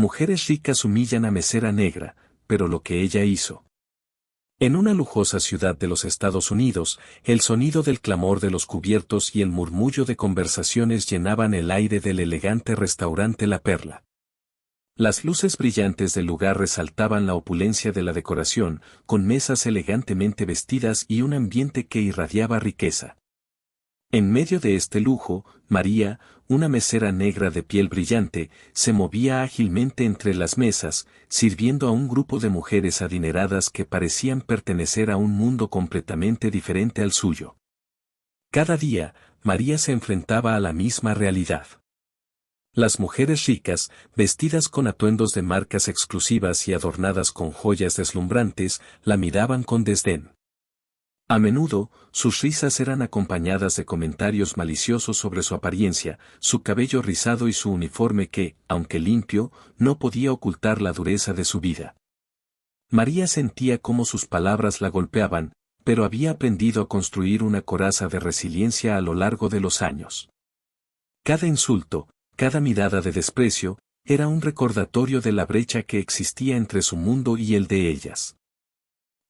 Mujeres ricas humillan a mesera negra, pero lo que ella hizo. En una lujosa ciudad de los Estados Unidos, el sonido del clamor de los cubiertos y el murmullo de conversaciones llenaban el aire del elegante restaurante La Perla. Las luces brillantes del lugar resaltaban la opulencia de la decoración, con mesas elegantemente vestidas y un ambiente que irradiaba riqueza. En medio de este lujo, María, una mesera negra de piel brillante, se movía ágilmente entre las mesas, sirviendo a un grupo de mujeres adineradas que parecían pertenecer a un mundo completamente diferente al suyo. Cada día, María se enfrentaba a la misma realidad. Las mujeres ricas, vestidas con atuendos de marcas exclusivas y adornadas con joyas deslumbrantes, la miraban con desdén. A menudo, sus risas eran acompañadas de comentarios maliciosos sobre su apariencia, su cabello rizado y su uniforme que, aunque limpio, no podía ocultar la dureza de su vida. María sentía cómo sus palabras la golpeaban, pero había aprendido a construir una coraza de resiliencia a lo largo de los años. Cada insulto, cada mirada de desprecio, era un recordatorio de la brecha que existía entre su mundo y el de ellas.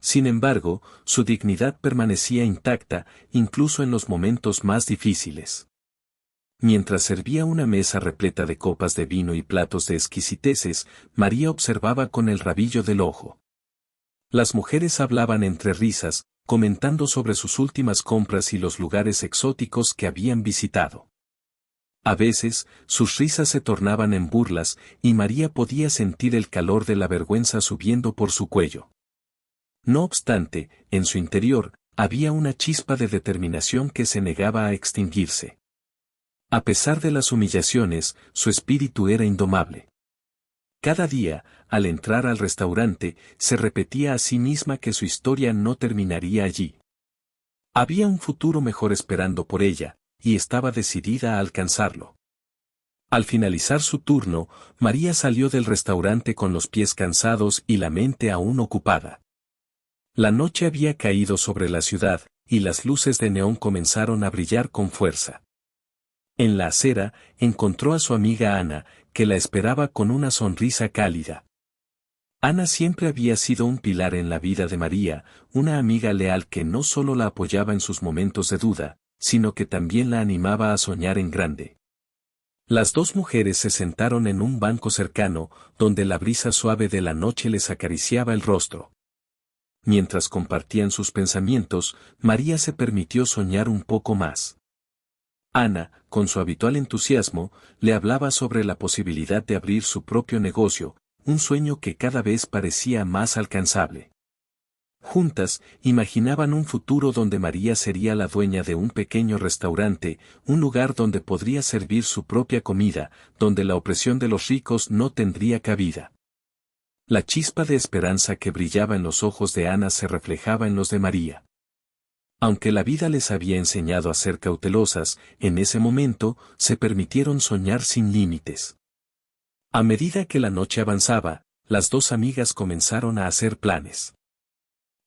Sin embargo, su dignidad permanecía intacta, incluso en los momentos más difíciles. Mientras servía una mesa repleta de copas de vino y platos de exquisiteces, María observaba con el rabillo del ojo. Las mujeres hablaban entre risas, comentando sobre sus últimas compras y los lugares exóticos que habían visitado. A veces, sus risas se tornaban en burlas, y María podía sentir el calor de la vergüenza subiendo por su cuello. No obstante, en su interior, había una chispa de determinación que se negaba a extinguirse. A pesar de las humillaciones, su espíritu era indomable. Cada día, al entrar al restaurante, se repetía a sí misma que su historia no terminaría allí. Había un futuro mejor esperando por ella, y estaba decidida a alcanzarlo. Al finalizar su turno, María salió del restaurante con los pies cansados y la mente aún ocupada. La noche había caído sobre la ciudad, y las luces de neón comenzaron a brillar con fuerza. En la acera, encontró a su amiga Ana, que la esperaba con una sonrisa cálida. Ana siempre había sido un pilar en la vida de María, una amiga leal que no solo la apoyaba en sus momentos de duda, sino que también la animaba a soñar en grande. Las dos mujeres se sentaron en un banco cercano, donde la brisa suave de la noche les acariciaba el rostro. Mientras compartían sus pensamientos, María se permitió soñar un poco más. Ana, con su habitual entusiasmo, le hablaba sobre la posibilidad de abrir su propio negocio, un sueño que cada vez parecía más alcanzable. Juntas, imaginaban un futuro donde María sería la dueña de un pequeño restaurante, un lugar donde podría servir su propia comida, donde la opresión de los ricos no tendría cabida. La chispa de esperanza que brillaba en los ojos de Ana se reflejaba en los de María. Aunque la vida les había enseñado a ser cautelosas, en ese momento, se permitieron soñar sin límites. A medida que la noche avanzaba, las dos amigas comenzaron a hacer planes.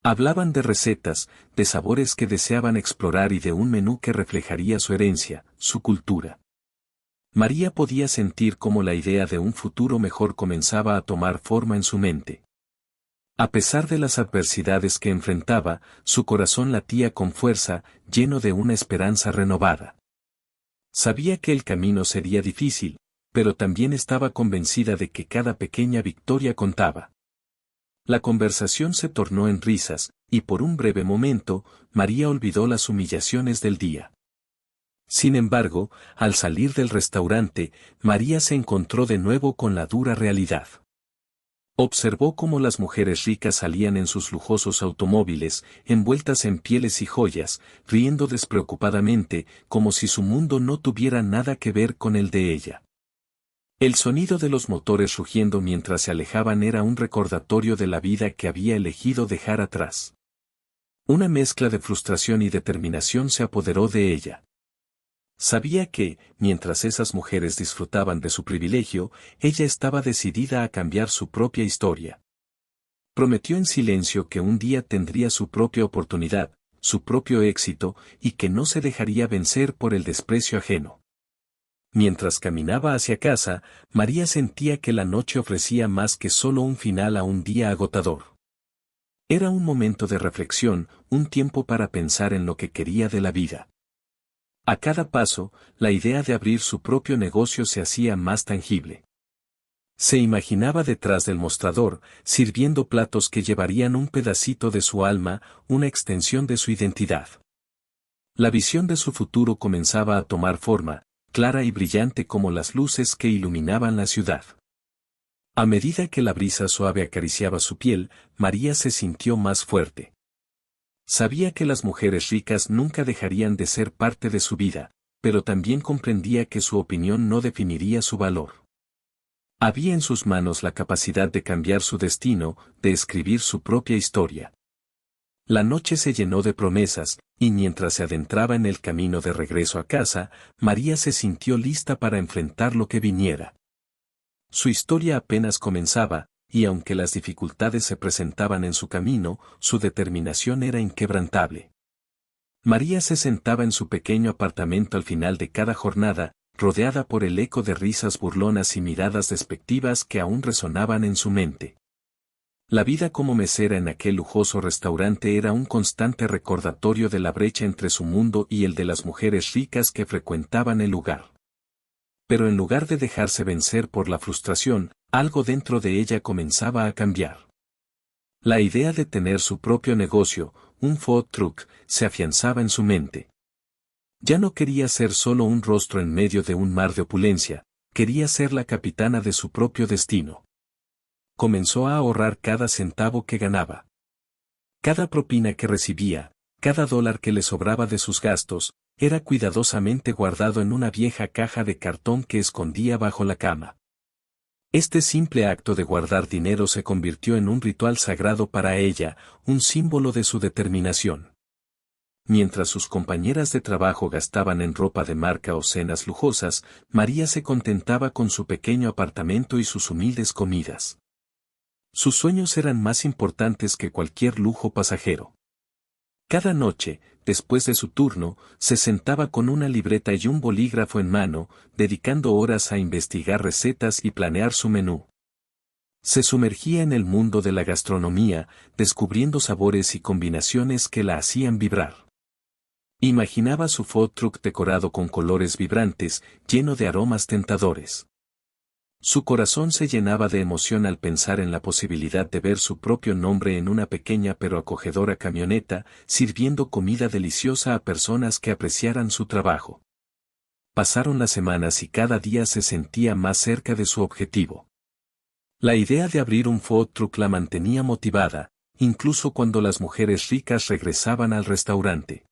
Hablaban de recetas, de sabores que deseaban explorar y de un menú que reflejaría su herencia, su cultura. María podía sentir cómo la idea de un futuro mejor comenzaba a tomar forma en su mente. A pesar de las adversidades que enfrentaba, su corazón latía con fuerza, lleno de una esperanza renovada. Sabía que el camino sería difícil, pero también estaba convencida de que cada pequeña victoria contaba. La conversación se tornó en risas, y por un breve momento, María olvidó las humillaciones del día. Sin embargo, al salir del restaurante, María se encontró de nuevo con la dura realidad. Observó cómo las mujeres ricas salían en sus lujosos automóviles, envueltas en pieles y joyas, riendo despreocupadamente, como si su mundo no tuviera nada que ver con el de ella. El sonido de los motores rugiendo mientras se alejaban era un recordatorio de la vida que había elegido dejar atrás. Una mezcla de frustración y determinación se apoderó de ella. Sabía que, mientras esas mujeres disfrutaban de su privilegio, ella estaba decidida a cambiar su propia historia. Prometió en silencio que un día tendría su propia oportunidad, su propio éxito, y que no se dejaría vencer por el desprecio ajeno. Mientras caminaba hacia casa, María sentía que la noche ofrecía más que solo un final a un día agotador. Era un momento de reflexión, un tiempo para pensar en lo que quería de la vida. A cada paso, la idea de abrir su propio negocio se hacía más tangible. Se imaginaba detrás del mostrador, sirviendo platos que llevarían un pedacito de su alma, una extensión de su identidad. La visión de su futuro comenzaba a tomar forma, clara y brillante como las luces que iluminaban la ciudad. A medida que la brisa suave acariciaba su piel, María se sintió más fuerte. Sabía que las mujeres ricas nunca dejarían de ser parte de su vida, pero también comprendía que su opinión no definiría su valor. Había en sus manos la capacidad de cambiar su destino, de escribir su propia historia. La noche se llenó de promesas, y mientras se adentraba en el camino de regreso a casa, María se sintió lista para enfrentar lo que viniera. Su historia apenas comenzaba, y aunque las dificultades se presentaban en su camino, su determinación era inquebrantable. María se sentaba en su pequeño apartamento al final de cada jornada, rodeada por el eco de risas burlonas y miradas despectivas que aún resonaban en su mente. La vida como mesera en aquel lujoso restaurante era un constante recordatorio de la brecha entre su mundo y el de las mujeres ricas que frecuentaban el lugar. Pero en lugar de dejarse vencer por la frustración, algo dentro de ella comenzaba a cambiar. La idea de tener su propio negocio, un food truck, se afianzaba en su mente. Ya no quería ser solo un rostro en medio de un mar de opulencia, quería ser la capitana de su propio destino. Comenzó a ahorrar cada centavo que ganaba. Cada propina que recibía, cada dólar que le sobraba de sus gastos, era cuidadosamente guardado en una vieja caja de cartón que escondía bajo la cama. Este simple acto de guardar dinero se convirtió en un ritual sagrado para ella, un símbolo de su determinación. Mientras sus compañeras de trabajo gastaban en ropa de marca o cenas lujosas, María se contentaba con su pequeño apartamento y sus humildes comidas. Sus sueños eran más importantes que cualquier lujo pasajero. Cada noche, después de su turno, se sentaba con una libreta y un bolígrafo en mano, dedicando horas a investigar recetas y planear su menú. Se sumergía en el mundo de la gastronomía, descubriendo sabores y combinaciones que la hacían vibrar. Imaginaba su food truck decorado con colores vibrantes, lleno de aromas tentadores. Su corazón se llenaba de emoción al pensar en la posibilidad de ver su propio nombre en una pequeña pero acogedora camioneta, sirviendo comida deliciosa a personas que apreciaran su trabajo. Pasaron las semanas y cada día se sentía más cerca de su objetivo. La idea de abrir un food truck la mantenía motivada, incluso cuando las mujeres ricas regresaban al restaurante.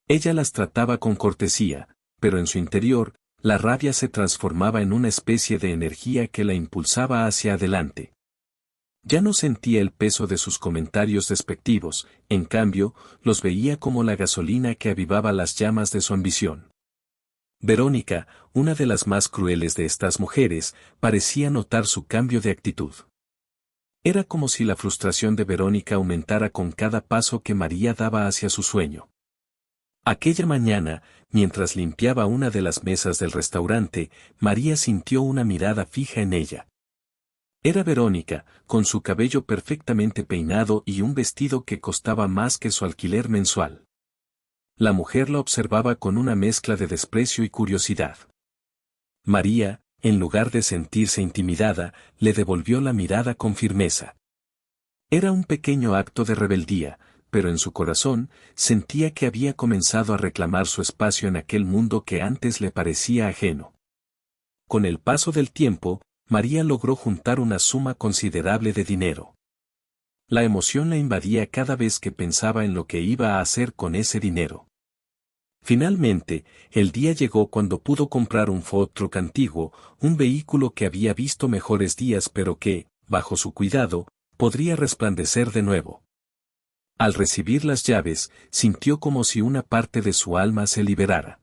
Ella las trataba con cortesía, pero en su interior, la rabia se transformaba en una especie de energía que la impulsaba hacia adelante. Ya no sentía el peso de sus comentarios despectivos, en cambio, los veía como la gasolina que avivaba las llamas de su ambición. Verónica, una de las más crueles de estas mujeres, parecía notar su cambio de actitud. Era como si la frustración de Verónica aumentara con cada paso que María daba hacia su sueño. Aquella mañana, mientras limpiaba una de las mesas del restaurante, María sintió una mirada fija en ella. Era Verónica, con su cabello perfectamente peinado y un vestido que costaba más que su alquiler mensual. La mujer la observaba con una mezcla de desprecio y curiosidad. María, en lugar de sentirse intimidada, le devolvió la mirada con firmeza. Era un pequeño acto de rebeldía, pero en su corazón, sentía que había comenzado a reclamar su espacio en aquel mundo que antes le parecía ajeno. Con el paso del tiempo, María logró juntar una suma considerable de dinero. La emoción la invadía cada vez que pensaba en lo que iba a hacer con ese dinero. Finalmente, el día llegó cuando pudo comprar un food truck antiguo, un vehículo que había visto mejores días pero que, bajo su cuidado, podría resplandecer de nuevo. Al recibir las llaves, sintió como si una parte de su alma se liberara.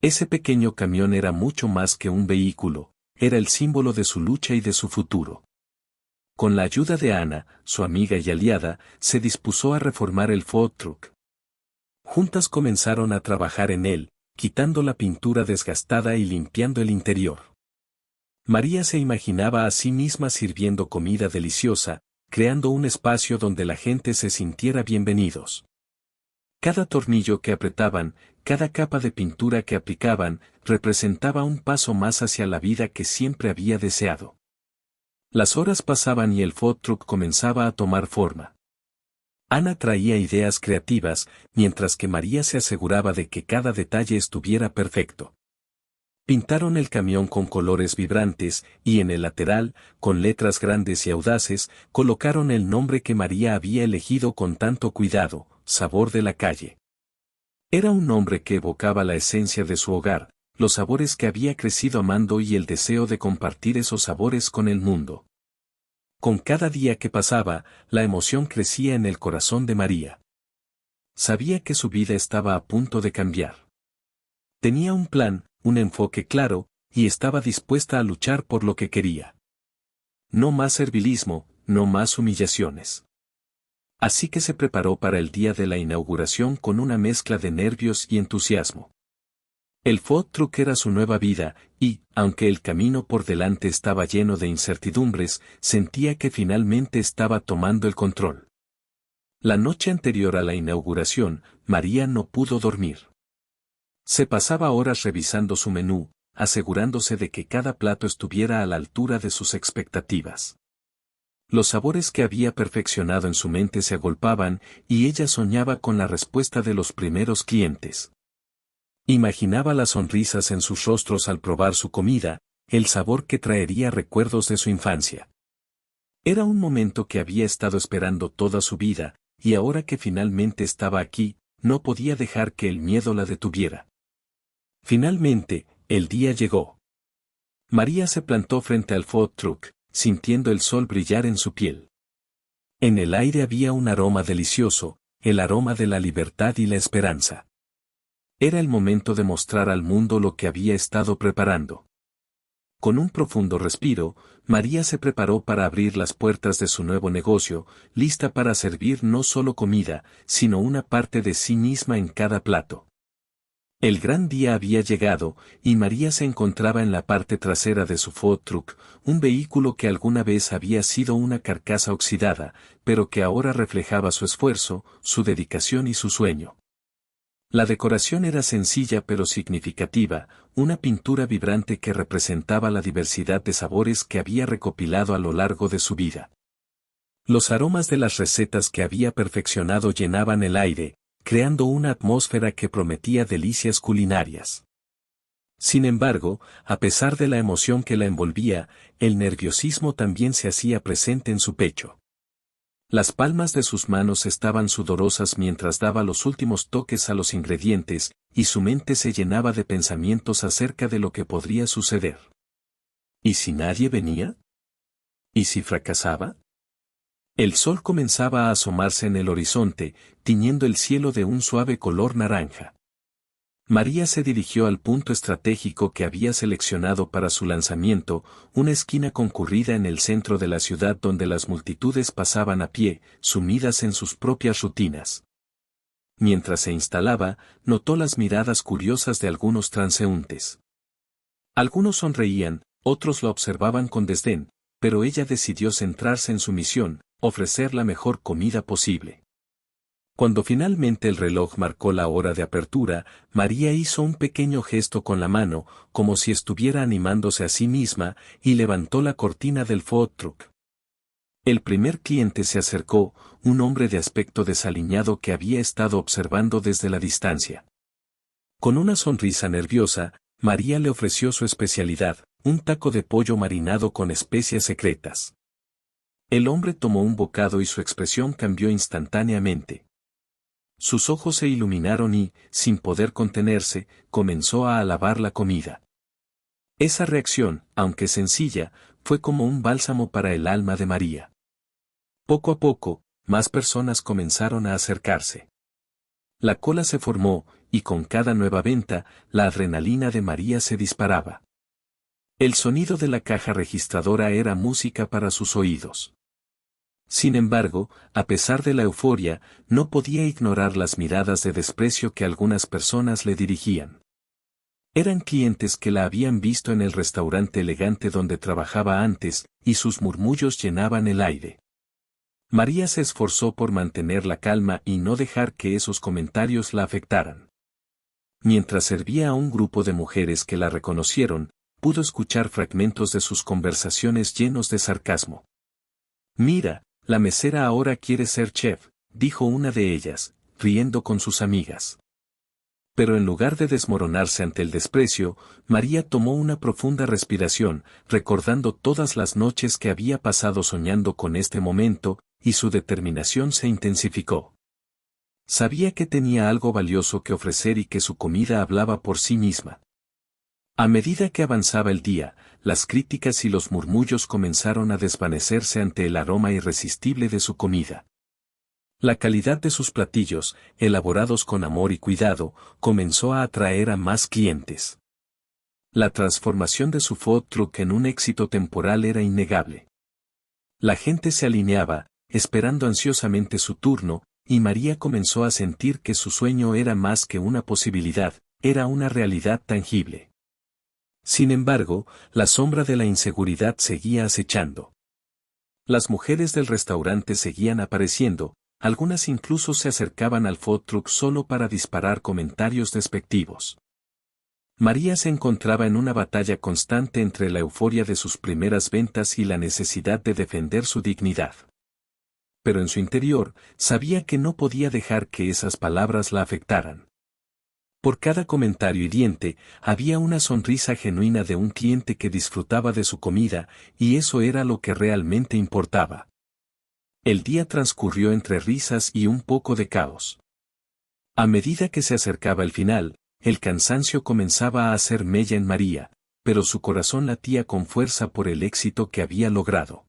Ese pequeño camión era mucho más que un vehículo, era el símbolo de su lucha y de su futuro. Con la ayuda de Ana, su amiga y aliada, se dispuso a reformar el food truck. Juntas comenzaron a trabajar en él, quitando la pintura desgastada y limpiando el interior. María se imaginaba a sí misma sirviendo comida deliciosa, creando un espacio donde la gente se sintiera bienvenidos. Cada tornillo que apretaban, cada capa de pintura que aplicaban, representaba un paso más hacia la vida que siempre había deseado. Las horas pasaban y el food truck comenzaba a tomar forma. Ana traía ideas creativas, mientras que María se aseguraba de que cada detalle estuviera perfecto. Pintaron el camión con colores vibrantes, y en el lateral, con letras grandes y audaces, colocaron el nombre que María había elegido con tanto cuidado, Sabor de la Calle. Era un nombre que evocaba la esencia de su hogar, los sabores que había crecido amando y el deseo de compartir esos sabores con el mundo. Con cada día que pasaba, la emoción crecía en el corazón de María. Sabía que su vida estaba a punto de cambiar. Tenía un plan, un enfoque claro, y estaba dispuesta a luchar por lo que quería. No más servilismo, no más humillaciones. Así que se preparó para el día de la inauguración con una mezcla de nervios y entusiasmo. El food truck era su nueva vida, y, aunque el camino por delante estaba lleno de incertidumbres, sentía que finalmente estaba tomando el control. La noche anterior a la inauguración, María no pudo dormir. Se pasaba horas revisando su menú, asegurándose de que cada plato estuviera a la altura de sus expectativas. Los sabores que había perfeccionado en su mente se agolpaban, y ella soñaba con la respuesta de los primeros clientes. Imaginaba las sonrisas en sus rostros al probar su comida, el sabor que traería recuerdos de su infancia. Era un momento que había estado esperando toda su vida, y ahora que finalmente estaba aquí, no podía dejar que el miedo la detuviera. Finalmente, el día llegó. María se plantó frente al food truck, sintiendo el sol brillar en su piel. En el aire había un aroma delicioso, el aroma de la libertad y la esperanza. Era el momento de mostrar al mundo lo que había estado preparando. Con un profundo respiro, María se preparó para abrir las puertas de su nuevo negocio, lista para servir no solo comida, sino una parte de sí misma en cada plato. El gran día había llegado, y María se encontraba en la parte trasera de su food truck, un vehículo que alguna vez había sido una carcasa oxidada, pero que ahora reflejaba su esfuerzo, su dedicación y su sueño. La decoración era sencilla pero significativa, una pintura vibrante que representaba la diversidad de sabores que había recopilado a lo largo de su vida. Los aromas de las recetas que había perfeccionado llenaban el aire, creando una atmósfera que prometía delicias culinarias. Sin embargo, a pesar de la emoción que la envolvía, el nerviosismo también se hacía presente en su pecho. Las palmas de sus manos estaban sudorosas mientras daba los últimos toques a los ingredientes, y su mente se llenaba de pensamientos acerca de lo que podría suceder. ¿Y si nadie venía? ¿Y si fracasaba? El sol comenzaba a asomarse en el horizonte, tiñendo el cielo de un suave color naranja. María se dirigió al punto estratégico que había seleccionado para su lanzamiento, una esquina concurrida en el centro de la ciudad donde las multitudes pasaban a pie, sumidas en sus propias rutinas. Mientras se instalaba, notó las miradas curiosas de algunos transeúntes. Algunos sonreían, otros la observaban con desdén, pero ella decidió centrarse en su misión, ofrecer la mejor comida posible. Cuando finalmente el reloj marcó la hora de apertura, María hizo un pequeño gesto con la mano, como si estuviera animándose a sí misma, y levantó la cortina del food truck. El primer cliente se acercó, un hombre de aspecto desaliñado que había estado observando desde la distancia. Con una sonrisa nerviosa, María le ofreció su especialidad, un taco de pollo marinado con especias secretas. El hombre tomó un bocado y su expresión cambió instantáneamente. Sus ojos se iluminaron y, sin poder contenerse, comenzó a alabar la comida. Esa reacción, aunque sencilla, fue como un bálsamo para el alma de María. Poco a poco, más personas comenzaron a acercarse. La cola se formó, y con cada nueva venta, la adrenalina de María se disparaba. El sonido de la caja registradora era música para sus oídos. Sin embargo, a pesar de la euforia, no podía ignorar las miradas de desprecio que algunas personas le dirigían. Eran clientes que la habían visto en el restaurante elegante donde trabajaba antes, y sus murmullos llenaban el aire. María se esforzó por mantener la calma y no dejar que esos comentarios la afectaran. Mientras servía a un grupo de mujeres que la reconocieron, pudo escuchar fragmentos de sus conversaciones llenos de sarcasmo. «Mira, la mesera ahora quiere ser chef», dijo una de ellas, riendo con sus amigas. Pero en lugar de desmoronarse ante el desprecio, María tomó una profunda respiración, recordando todas las noches que había pasado soñando con este momento, y su determinación se intensificó. Sabía que tenía algo valioso que ofrecer y que su comida hablaba por sí misma. A medida que avanzaba el día, las críticas y los murmullos comenzaron a desvanecerse ante el aroma irresistible de su comida. La calidad de sus platillos, elaborados con amor y cuidado, comenzó a atraer a más clientes. La transformación de su food truck en un éxito temporal era innegable. La gente se alineaba, esperando ansiosamente su turno, y María comenzó a sentir que su sueño era más que una posibilidad, era una realidad tangible. Sin embargo, la sombra de la inseguridad seguía acechando. Las mujeres del restaurante seguían apareciendo, algunas incluso se acercaban al food truck solo para disparar comentarios despectivos. María se encontraba en una batalla constante entre la euforia de sus primeras ventas y la necesidad de defender su dignidad. Pero en su interior, sabía que no podía dejar que esas palabras la afectaran. Por cada comentario hiriente, había una sonrisa genuina de un cliente que disfrutaba de su comida, y eso era lo que realmente importaba. El día transcurrió entre risas y un poco de caos. A medida que se acercaba el final, el cansancio comenzaba a hacer mella en María, pero su corazón latía con fuerza por el éxito que había logrado.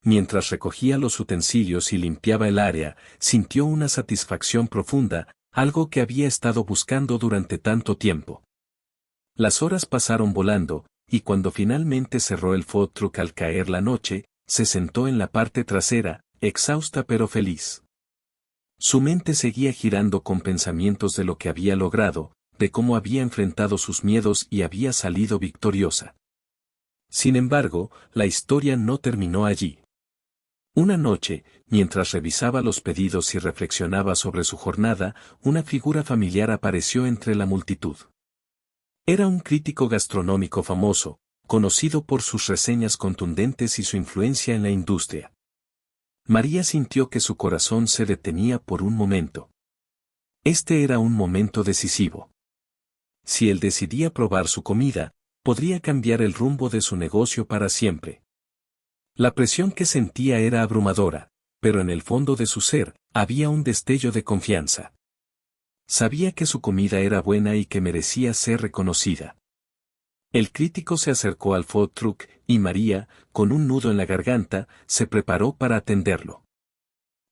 Mientras recogía los utensilios y limpiaba el área, sintió una satisfacción profunda, algo que había estado buscando durante tanto tiempo. Las horas pasaron volando, y cuando finalmente cerró el food truck al caer la noche, se sentó en la parte trasera, exhausta pero feliz. Su mente seguía girando con pensamientos de lo que había logrado, de cómo había enfrentado sus miedos y había salido victoriosa. Sin embargo, la historia no terminó allí. Una noche, mientras revisaba los pedidos y reflexionaba sobre su jornada, una figura familiar apareció entre la multitud. Era un crítico gastronómico famoso, conocido por sus reseñas contundentes y su influencia en la industria. María sintió que su corazón se detenía por un momento. Este era un momento decisivo. Si él decidía probar su comida, podría cambiar el rumbo de su negocio para siempre. La presión que sentía era abrumadora, pero en el fondo de su ser, había un destello de confianza. Sabía que su comida era buena y que merecía ser reconocida. El crítico se acercó al food truck, y María, con un nudo en la garganta, se preparó para atenderlo.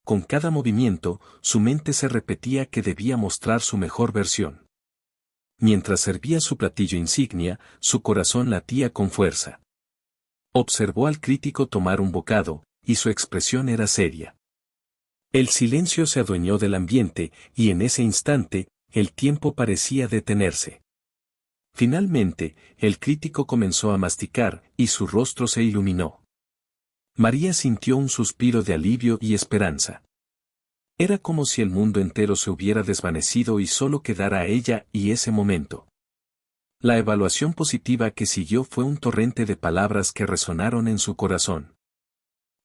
Con cada movimiento, su mente se repetía que debía mostrar su mejor versión. Mientras servía su platillo insignia, su corazón latía con fuerza. Observó al crítico tomar un bocado, y su expresión era seria. El silencio se adueñó del ambiente, y en ese instante, el tiempo parecía detenerse. Finalmente, el crítico comenzó a masticar, y su rostro se iluminó. María sintió un suspiro de alivio y esperanza. Era como si el mundo entero se hubiera desvanecido y solo quedara ella y ese momento. La evaluación positiva que siguió fue un torrente de palabras que resonaron en su corazón.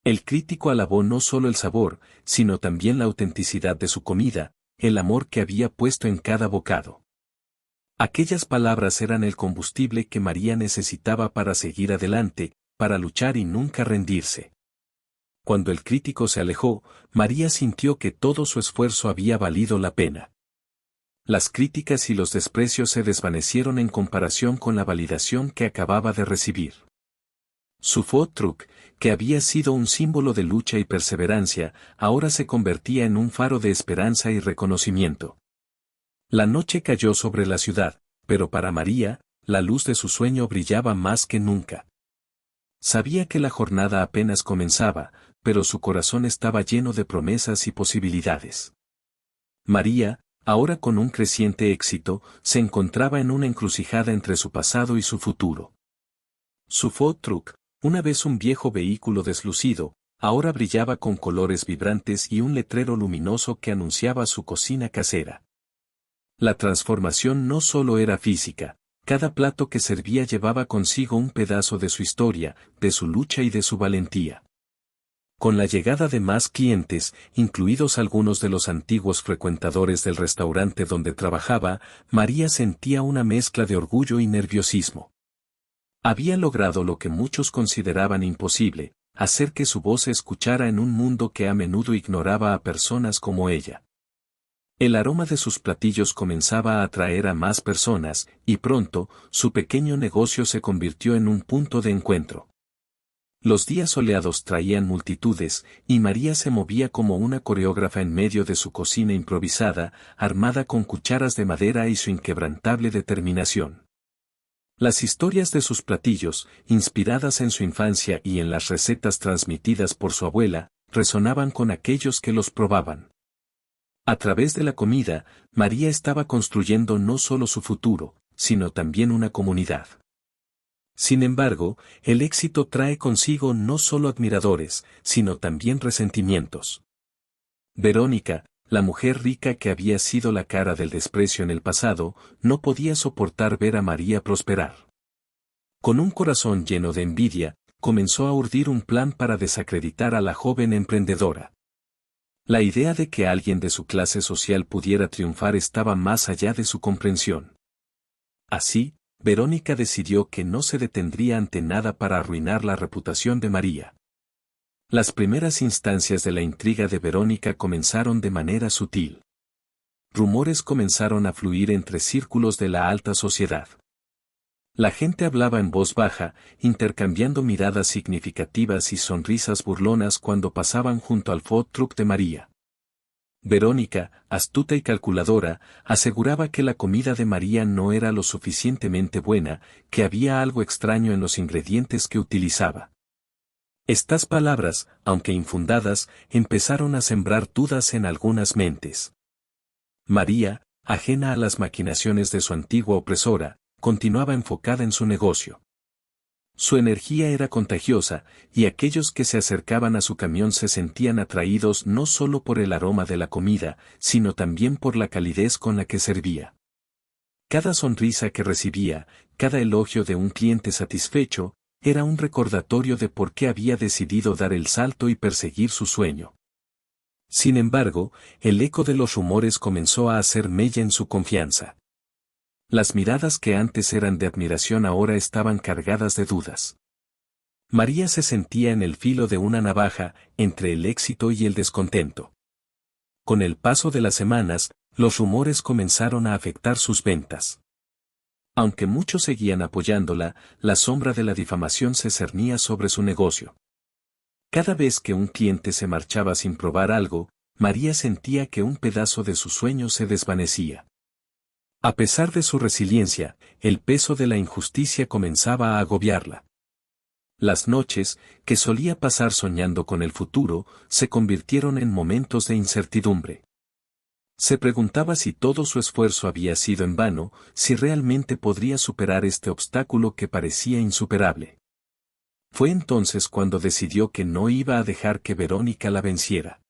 El crítico alabó no solo el sabor, sino también la autenticidad de su comida, el amor que había puesto en cada bocado. Aquellas palabras eran el combustible que María necesitaba para seguir adelante, para luchar y nunca rendirse. Cuando el crítico se alejó, María sintió que todo su esfuerzo había valido la pena. Las críticas y los desprecios se desvanecieron en comparación con la validación que acababa de recibir. Su food truck, que había sido un símbolo de lucha y perseverancia, ahora se convertía en un faro de esperanza y reconocimiento. La noche cayó sobre la ciudad, pero para María, la luz de su sueño brillaba más que nunca. Sabía que la jornada apenas comenzaba, pero su corazón estaba lleno de promesas y posibilidades. María, ahora con un creciente éxito, se encontraba en una encrucijada entre su pasado y su futuro. Su food truck, una vez un viejo vehículo deslucido, ahora brillaba con colores vibrantes y un letrero luminoso que anunciaba su cocina casera. La transformación no solo era física, cada plato que servía llevaba consigo un pedazo de su historia, de su lucha y de su valentía. Con la llegada de más clientes, incluidos algunos de los antiguos frecuentadores del restaurante donde trabajaba, María sentía una mezcla de orgullo y nerviosismo. Había logrado lo que muchos consideraban imposible, hacer que su voz se escuchara en un mundo que a menudo ignoraba a personas como ella. El aroma de sus platillos comenzaba a atraer a más personas, y pronto, su pequeño negocio se convirtió en un punto de encuentro. Los días soleados traían multitudes, y María se movía como una coreógrafa en medio de su cocina improvisada, armada con cucharas de madera y su inquebrantable determinación. Las historias de sus platillos, inspiradas en su infancia y en las recetas transmitidas por su abuela, resonaban con aquellos que los probaban. A través de la comida, María estaba construyendo no solo su futuro, sino también una comunidad. Sin embargo, el éxito trae consigo no solo admiradores, sino también resentimientos. Verónica, la mujer rica que había sido la cara del desprecio en el pasado, no podía soportar ver a María prosperar. Con un corazón lleno de envidia, comenzó a urdir un plan para desacreditar a la joven emprendedora. La idea de que alguien de su clase social pudiera triunfar estaba más allá de su comprensión. Así, Verónica decidió que no se detendría ante nada para arruinar la reputación de María. Las primeras instancias de la intriga de Verónica comenzaron de manera sutil. Rumores comenzaron a fluir entre círculos de la alta sociedad. La gente hablaba en voz baja, intercambiando miradas significativas y sonrisas burlonas cuando pasaban junto al food truck de María. Verónica, astuta y calculadora, aseguraba que la comida de María no era lo suficientemente buena, que había algo extraño en los ingredientes que utilizaba. Estas palabras, aunque infundadas, empezaron a sembrar dudas en algunas mentes. María, ajena a las maquinaciones de su antigua opresora, continuaba enfocada en su negocio. Su energía era contagiosa, y aquellos que se acercaban a su camión se sentían atraídos no solo por el aroma de la comida, sino también por la calidez con la que servía. Cada sonrisa que recibía, cada elogio de un cliente satisfecho, era un recordatorio de por qué había decidido dar el salto y perseguir su sueño. Sin embargo, el eco de los rumores comenzó a hacer mella en su confianza. Las miradas que antes eran de admiración ahora estaban cargadas de dudas. María se sentía en el filo de una navaja, entre el éxito y el descontento. Con el paso de las semanas, los rumores comenzaron a afectar sus ventas. Aunque muchos seguían apoyándola, la sombra de la difamación se cernía sobre su negocio. Cada vez que un cliente se marchaba sin probar algo, María sentía que un pedazo de su sueño se desvanecía. A pesar de su resiliencia, el peso de la injusticia comenzaba a agobiarla. Las noches, que solía pasar soñando con el futuro, se convirtieron en momentos de incertidumbre. Se preguntaba si todo su esfuerzo había sido en vano, si realmente podría superar este obstáculo que parecía insuperable. Fue entonces cuando decidió que no iba a dejar que Verónica la venciera.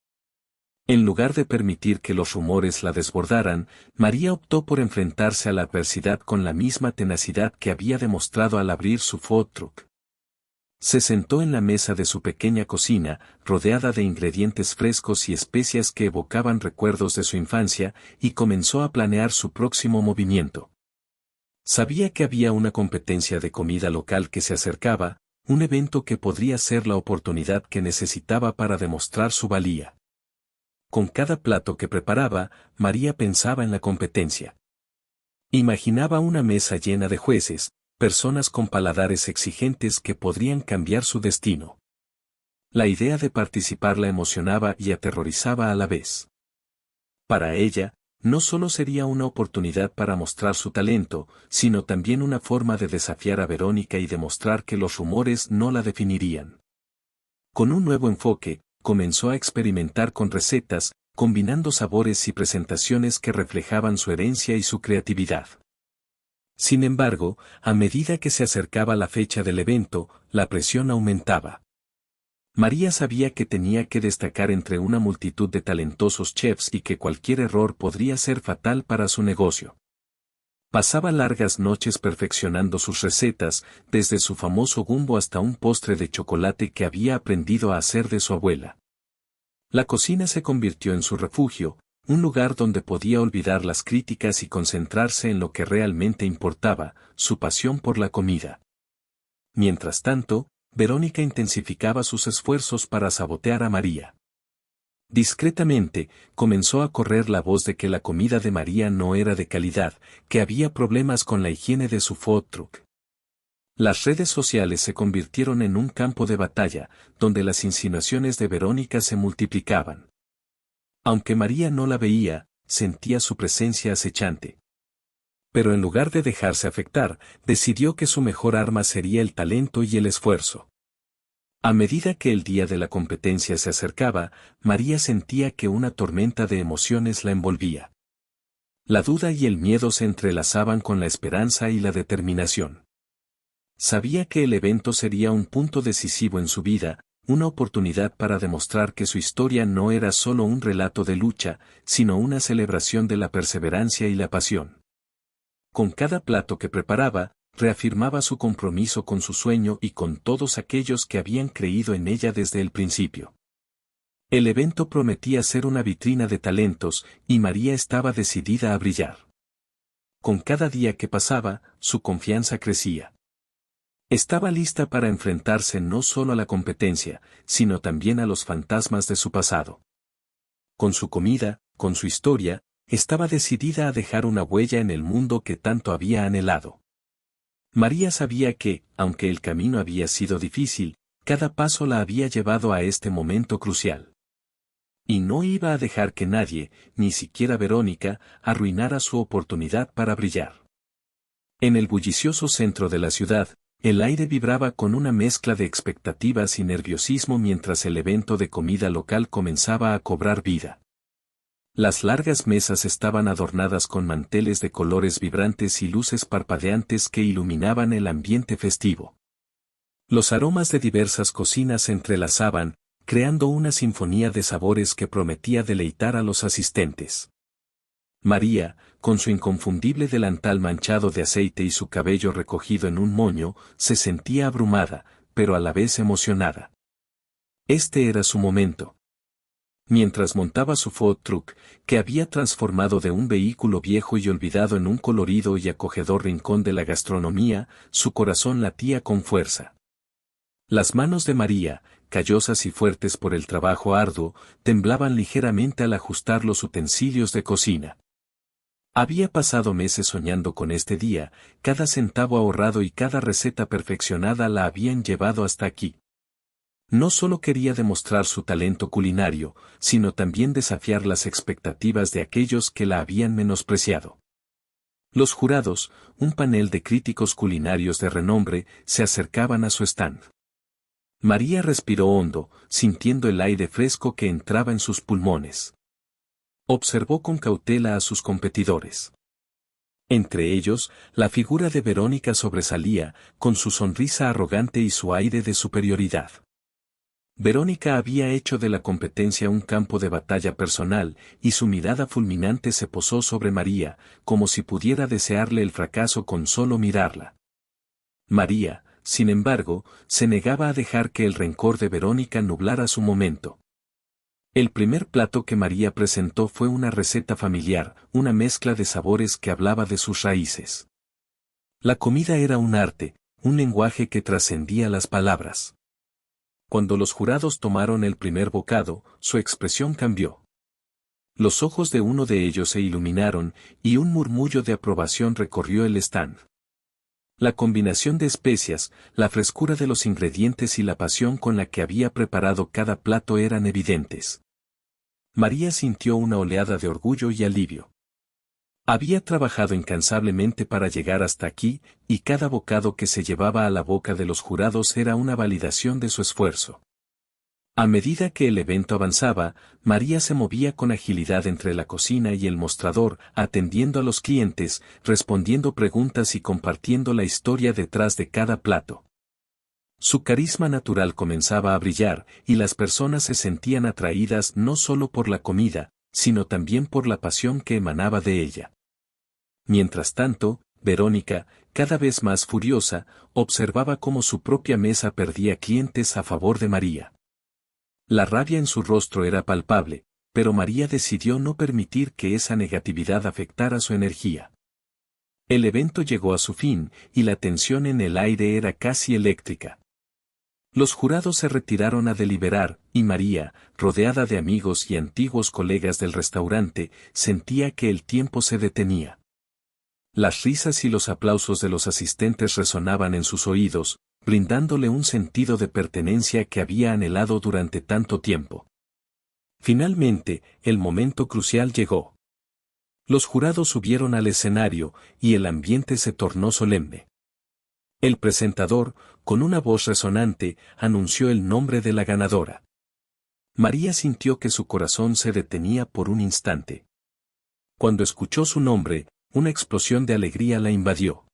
En lugar de permitir que los rumores la desbordaran, María optó por enfrentarse a la adversidad con la misma tenacidad que había demostrado al abrir su food truck. Se sentó en la mesa de su pequeña cocina, rodeada de ingredientes frescos y especias que evocaban recuerdos de su infancia, y comenzó a planear su próximo movimiento. Sabía que había una competencia de comida local que se acercaba, un evento que podría ser la oportunidad que necesitaba para demostrar su valía. Con cada plato que preparaba, María pensaba en la competencia. Imaginaba una mesa llena de jueces, personas con paladares exigentes que podrían cambiar su destino. La idea de participar la emocionaba y aterrorizaba a la vez. Para ella, no solo sería una oportunidad para mostrar su talento, sino también una forma de desafiar a Verónica y demostrar que los rumores no la definirían. Con un nuevo enfoque, comenzó a experimentar con recetas, combinando sabores y presentaciones que reflejaban su herencia y su creatividad. Sin embargo, a medida que se acercaba la fecha del evento, la presión aumentaba. María sabía que tenía que destacar entre una multitud de talentosos chefs y que cualquier error podría ser fatal para su negocio. Pasaba largas noches perfeccionando sus recetas, desde su famoso gumbo hasta un postre de chocolate que había aprendido a hacer de su abuela. La cocina se convirtió en su refugio, un lugar donde podía olvidar las críticas y concentrarse en lo que realmente importaba, su pasión por la comida. Mientras tanto, Verónica intensificaba sus esfuerzos para sabotear a María. Discretamente, comenzó a correr la voz de que la comida de María no era de calidad, que había problemas con la higiene de su food truck. Las redes sociales se convirtieron en un campo de batalla, donde las insinuaciones de Verónica se multiplicaban. Aunque María no la veía, sentía su presencia acechante. Pero en lugar de dejarse afectar, decidió que su mejor arma sería el talento y el esfuerzo. A medida que el día de la competencia se acercaba, María sentía que una tormenta de emociones la envolvía. La duda y el miedo se entrelazaban con la esperanza y la determinación. Sabía que el evento sería un punto decisivo en su vida, una oportunidad para demostrar que su historia no era solo un relato de lucha, sino una celebración de la perseverancia y la pasión. Con cada plato que preparaba, reafirmaba su compromiso con su sueño y con todos aquellos que habían creído en ella desde el principio. El evento prometía ser una vitrina de talentos, y María estaba decidida a brillar. Con cada día que pasaba, su confianza crecía. Estaba lista para enfrentarse no solo a la competencia, sino también a los fantasmas de su pasado. Con su comida, con su historia, estaba decidida a dejar una huella en el mundo que tanto había anhelado. María sabía que, aunque el camino había sido difícil, cada paso la había llevado a este momento crucial. Y no iba a dejar que nadie, ni siquiera Verónica, arruinara su oportunidad para brillar. En el bullicioso centro de la ciudad, el aire vibraba con una mezcla de expectativas y nerviosismo mientras el evento de comida local comenzaba a cobrar vida. Las largas mesas estaban adornadas con manteles de colores vibrantes y luces parpadeantes que iluminaban el ambiente festivo. Los aromas de diversas cocinas se entrelazaban, creando una sinfonía de sabores que prometía deleitar a los asistentes. María, con su inconfundible delantal manchado de aceite y su cabello recogido en un moño, se sentía abrumada, pero a la vez emocionada. Este era su momento. Mientras montaba su food truck, que había transformado de un vehículo viejo y olvidado en un colorido y acogedor rincón de la gastronomía, su corazón latía con fuerza. Las manos de María, callosas y fuertes por el trabajo arduo, temblaban ligeramente al ajustar los utensilios de cocina. Había pasado meses soñando con este día, cada centavo ahorrado y cada receta perfeccionada la habían llevado hasta aquí. No solo quería demostrar su talento culinario, sino también desafiar las expectativas de aquellos que la habían menospreciado. Los jurados, un panel de críticos culinarios de renombre, se acercaban a su stand. María respiró hondo, sintiendo el aire fresco que entraba en sus pulmones. Observó con cautela a sus competidores. Entre ellos, la figura de Verónica sobresalía, con su sonrisa arrogante y su aire de superioridad. Verónica había hecho de la competencia un campo de batalla personal, y su mirada fulminante se posó sobre María, como si pudiera desearle el fracaso con solo mirarla. María, sin embargo, se negaba a dejar que el rencor de Verónica nublara su momento. El primer plato que María presentó fue una receta familiar, una mezcla de sabores que hablaba de sus raíces. La comida era un arte, un lenguaje que trascendía las palabras. Cuando los jurados tomaron el primer bocado, su expresión cambió. Los ojos de uno de ellos se iluminaron, y un murmullo de aprobación recorrió el stand. La combinación de especias, la frescura de los ingredientes y la pasión con la que había preparado cada plato eran evidentes. María sintió una oleada de orgullo y alivio. Había trabajado incansablemente para llegar hasta aquí, y cada bocado que se llevaba a la boca de los jurados era una validación de su esfuerzo. A medida que el evento avanzaba, María se movía con agilidad entre la cocina y el mostrador, atendiendo a los clientes, respondiendo preguntas y compartiendo la historia detrás de cada plato. Su carisma natural comenzaba a brillar, y las personas se sentían atraídas no solo por la comida, sino también por la pasión que emanaba de ella. Mientras tanto, Verónica, cada vez más furiosa, observaba cómo su propia mesa perdía clientes a favor de María. La rabia en su rostro era palpable, pero María decidió no permitir que esa negatividad afectara su energía. El evento llegó a su fin, y la tensión en el aire era casi eléctrica. Los jurados se retiraron a deliberar, y María, rodeada de amigos y antiguos colegas del restaurante, sentía que el tiempo se detenía. Las risas y los aplausos de los asistentes resonaban en sus oídos, brindándole un sentido de pertenencia que había anhelado durante tanto tiempo. Finalmente, el momento crucial llegó. Los jurados subieron al escenario, y el ambiente se tornó solemne. El presentador, con una voz resonante, anunció el nombre de la ganadora. María sintió que su corazón se detenía por un instante. Cuando escuchó su nombre, una explosión de alegría la invadió.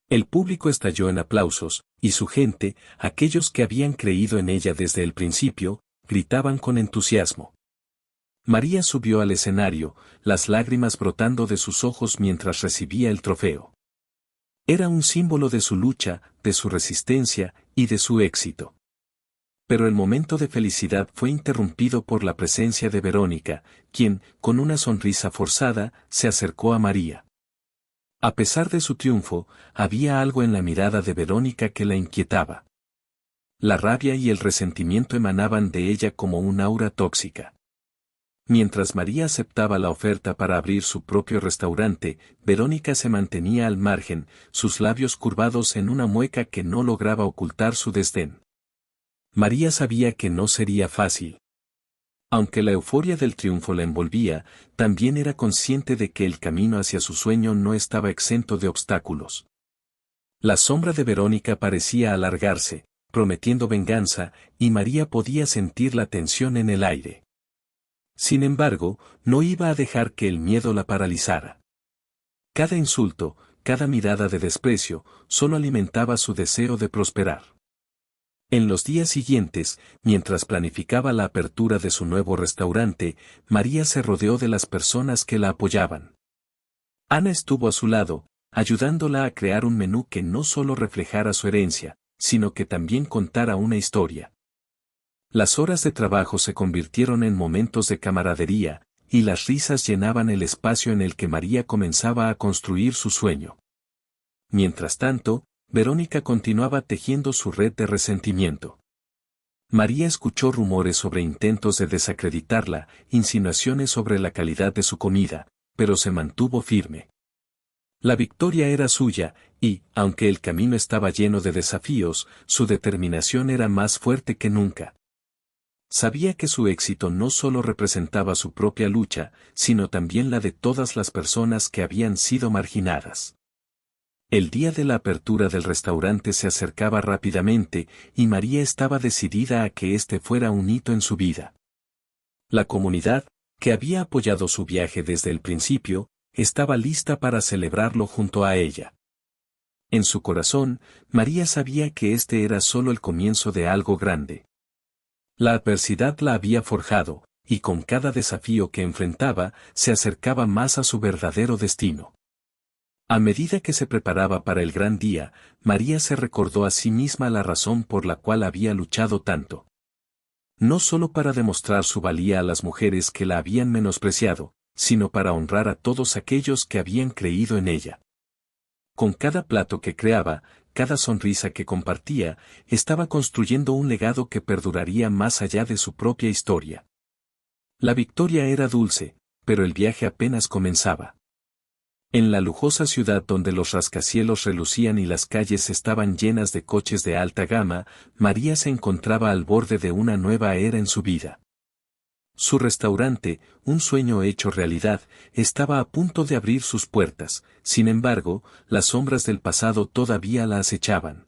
El público estalló en aplausos, y su gente, aquellos que habían creído en ella desde el principio, gritaban con entusiasmo. María subió al escenario, las lágrimas brotando de sus ojos mientras recibía el trofeo. Era un símbolo de su lucha, de su resistencia y de su éxito. Pero el momento de felicidad fue interrumpido por la presencia de Verónica, quien, con una sonrisa forzada, se acercó a María. A pesar de su triunfo, había algo en la mirada de Verónica que la inquietaba. La rabia y el resentimiento emanaban de ella como un aura tóxica. Mientras María aceptaba la oferta para abrir su propio restaurante, Verónica se mantenía al margen, sus labios curvados en una mueca que no lograba ocultar su desdén. María sabía que no sería fácil. Aunque la euforia del triunfo la envolvía, también era consciente de que el camino hacia su sueño no estaba exento de obstáculos. La sombra de Verónica parecía alargarse, prometiendo venganza, y María podía sentir la tensión en el aire. Sin embargo, no iba a dejar que el miedo la paralizara. Cada insulto, cada mirada de desprecio, solo alimentaba su deseo de prosperar. En los días siguientes, mientras planificaba la apertura de su nuevo restaurante, María se rodeó de las personas que la apoyaban. Ana estuvo a su lado, ayudándola a crear un menú que no solo reflejara su herencia, sino que también contara una historia. Las horas de trabajo se convirtieron en momentos de camaradería, y las risas llenaban el espacio en el que María comenzaba a construir su sueño. Mientras tanto, Verónica continuaba tejiendo su red de resentimiento. María escuchó rumores sobre intentos de desacreditarla, insinuaciones sobre la calidad de su comida, pero se mantuvo firme. La victoria era suya, y, aunque el camino estaba lleno de desafíos, su determinación era más fuerte que nunca. Sabía que su éxito no solo representaba su propia lucha, sino también la de todas las personas que habían sido marginadas. El día de la apertura del restaurante se acercaba rápidamente, y María estaba decidida a que este fuera un hito en su vida. La comunidad, que había apoyado su viaje desde el principio, estaba lista para celebrarlo junto a ella. En su corazón, María sabía que este era solo el comienzo de algo grande. La adversidad la había forjado, y con cada desafío que enfrentaba, se acercaba más a su verdadero destino. A medida que se preparaba para el gran día, María se recordó a sí misma la razón por la cual había luchado tanto. No solo para demostrar su valía a las mujeres que la habían menospreciado, sino para honrar a todos aquellos que habían creído en ella. Con cada plato que creaba, cada sonrisa que compartía, estaba construyendo un legado que perduraría más allá de su propia historia. La victoria era dulce, pero el viaje apenas comenzaba. En la lujosa ciudad donde los rascacielos relucían y las calles estaban llenas de coches de alta gama, María se encontraba al borde de una nueva era en su vida. Su restaurante, un sueño hecho realidad, estaba a punto de abrir sus puertas, sin embargo, las sombras del pasado todavía la acechaban.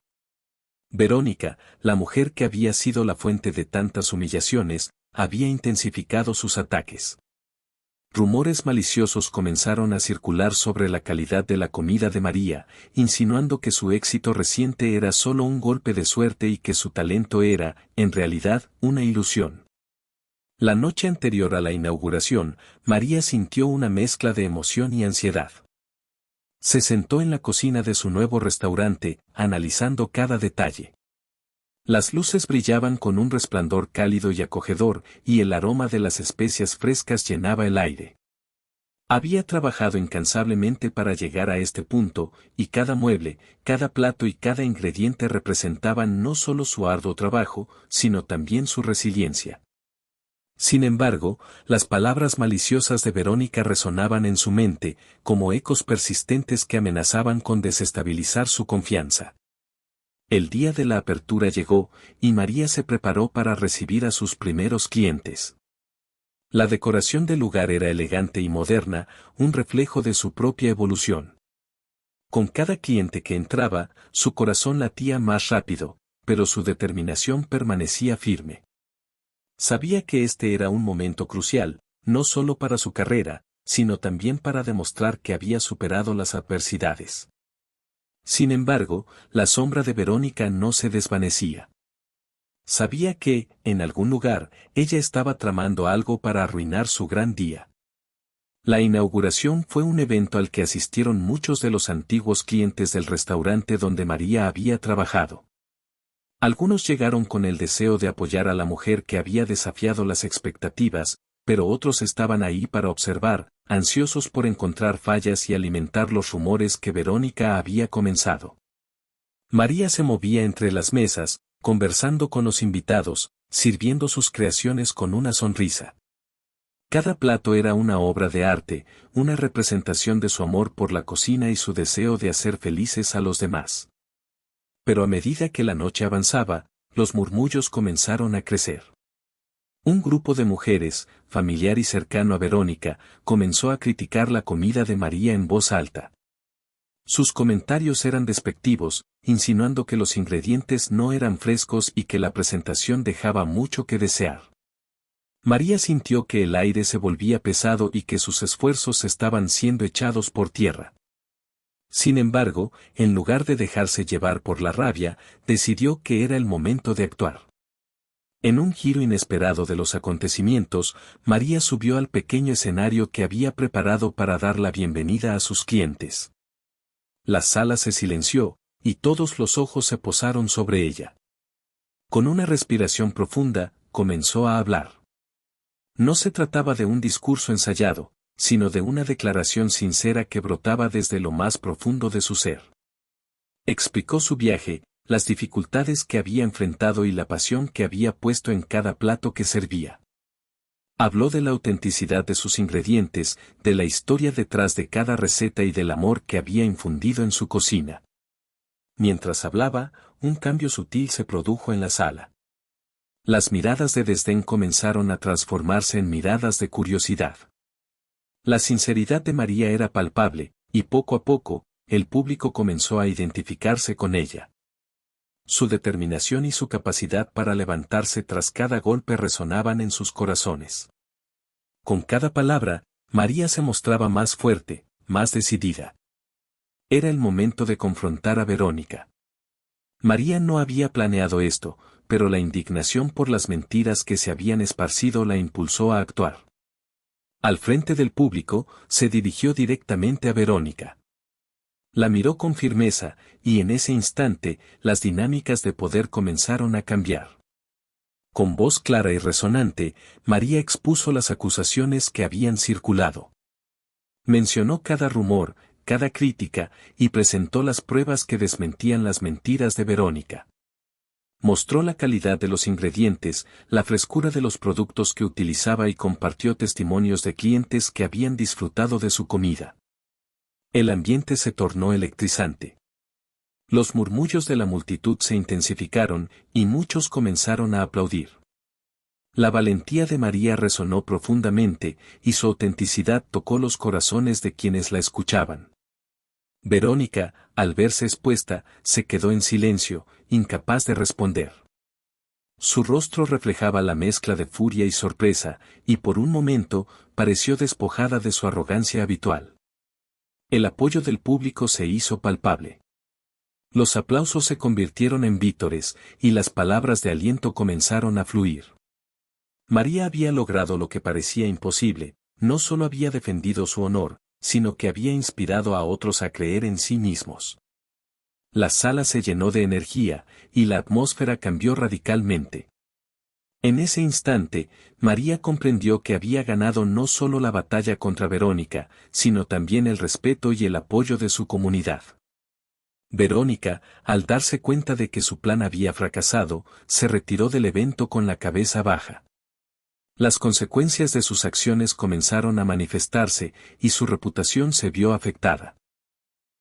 Verónica, la mujer que había sido la fuente de tantas humillaciones, había intensificado sus ataques. Rumores maliciosos comenzaron a circular sobre la calidad de la comida de María, insinuando que su éxito reciente era solo un golpe de suerte y que su talento era, en realidad, una ilusión. La noche anterior a la inauguración, María sintió una mezcla de emoción y ansiedad. Se sentó en la cocina de su nuevo restaurante, analizando cada detalle. Las luces brillaban con un resplandor cálido y acogedor, y el aroma de las especias frescas llenaba el aire. Había trabajado incansablemente para llegar a este punto, y cada mueble, cada plato y cada ingrediente representaban no solo su arduo trabajo, sino también su resiliencia. Sin embargo, las palabras maliciosas de Verónica resonaban en su mente, como ecos persistentes que amenazaban con desestabilizar su confianza. El día de la apertura llegó, y María se preparó para recibir a sus primeros clientes. La decoración del lugar era elegante y moderna, un reflejo de su propia evolución. Con cada cliente que entraba, su corazón latía más rápido, pero su determinación permanecía firme. Sabía que este era un momento crucial, no solo para su carrera, sino también para demostrar que había superado las adversidades. Sin embargo, la sombra de Verónica no se desvanecía. Sabía que, en algún lugar, ella estaba tramando algo para arruinar su gran día. La inauguración fue un evento al que asistieron muchos de los antiguos clientes del restaurante donde María había trabajado. Algunos llegaron con el deseo de apoyar a la mujer que había desafiado las expectativas, pero otros estaban ahí para observar, ansiosos por encontrar fallas y alimentar los rumores que Verónica había comenzado. María se movía entre las mesas, conversando con los invitados, sirviendo sus creaciones con una sonrisa. Cada plato era una obra de arte, una representación de su amor por la cocina y su deseo de hacer felices a los demás. Pero a medida que la noche avanzaba, los murmullos comenzaron a crecer. Un grupo de mujeres, familiar y cercano a Verónica, comenzó a criticar la comida de María en voz alta. Sus comentarios eran despectivos, insinuando que los ingredientes no eran frescos y que la presentación dejaba mucho que desear. María sintió que el aire se volvía pesado y que sus esfuerzos estaban siendo echados por tierra. Sin embargo, en lugar de dejarse llevar por la rabia, decidió que era el momento de actuar. En un giro inesperado de los acontecimientos, María subió al pequeño escenario que había preparado para dar la bienvenida a sus clientes. La sala se silenció, y todos los ojos se posaron sobre ella. Con una respiración profunda, comenzó a hablar. No se trataba de un discurso ensayado, sino de una declaración sincera que brotaba desde lo más profundo de su ser. Explicó su viaje, las dificultades que había enfrentado y la pasión que había puesto en cada plato que servía. Habló de la autenticidad de sus ingredientes, de la historia detrás de cada receta y del amor que había infundido en su cocina. Mientras hablaba, un cambio sutil se produjo en la sala. Las miradas de desdén comenzaron a transformarse en miradas de curiosidad. La sinceridad de María era palpable, y poco a poco, el público comenzó a identificarse con ella. Su determinación y su capacidad para levantarse tras cada golpe resonaban en sus corazones. Con cada palabra, María se mostraba más fuerte, más decidida. Era el momento de confrontar a Verónica. María no había planeado esto, pero la indignación por las mentiras que se habían esparcido la impulsó a actuar. Al frente del público, se dirigió directamente a Verónica. La miró con firmeza, y en ese instante, las dinámicas de poder comenzaron a cambiar. Con voz clara y resonante, María expuso las acusaciones que habían circulado. Mencionó cada rumor, cada crítica, y presentó las pruebas que desmentían las mentiras de Verónica. Mostró la calidad de los ingredientes, la frescura de los productos que utilizaba y compartió testimonios de clientes que habían disfrutado de su comida. El ambiente se tornó electrizante. Los murmullos de la multitud se intensificaron, y muchos comenzaron a aplaudir. La valentía de María resonó profundamente, y su autenticidad tocó los corazones de quienes la escuchaban. Verónica, al verse expuesta, se quedó en silencio, incapaz de responder. Su rostro reflejaba la mezcla de furia y sorpresa, y por un momento, pareció despojada de su arrogancia habitual. El apoyo del público se hizo palpable. Los aplausos se convirtieron en vítores, y las palabras de aliento comenzaron a fluir. María había logrado lo que parecía imposible, no solo había defendido su honor, sino que había inspirado a otros a creer en sí mismos. La sala se llenó de energía, y la atmósfera cambió radicalmente. En ese instante, María comprendió que había ganado no solo la batalla contra Verónica, sino también el respeto y el apoyo de su comunidad. Verónica, al darse cuenta de que su plan había fracasado, se retiró del evento con la cabeza baja. Las consecuencias de sus acciones comenzaron a manifestarse, y su reputación se vio afectada.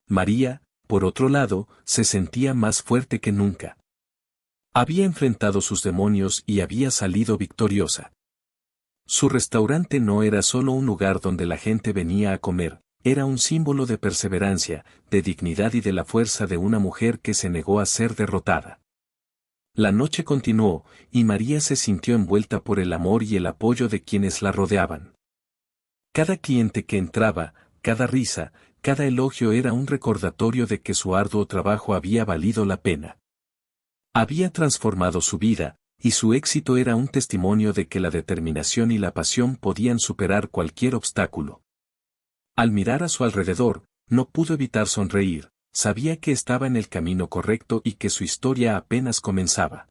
María, por otro lado, se sentía más fuerte que nunca. Había enfrentado sus demonios y había salido victoriosa. Su restaurante no era solo un lugar donde la gente venía a comer, era un símbolo de perseverancia, de dignidad y de la fuerza de una mujer que se negó a ser derrotada. La noche continuó, y María se sintió envuelta por el amor y el apoyo de quienes la rodeaban. Cada cliente que entraba, cada risa, cada elogio era un recordatorio de que su arduo trabajo había valido la pena. Había transformado su vida, y su éxito era un testimonio de que la determinación y la pasión podían superar cualquier obstáculo. Al mirar a su alrededor, no pudo evitar sonreír, sabía que estaba en el camino correcto y que su historia apenas comenzaba.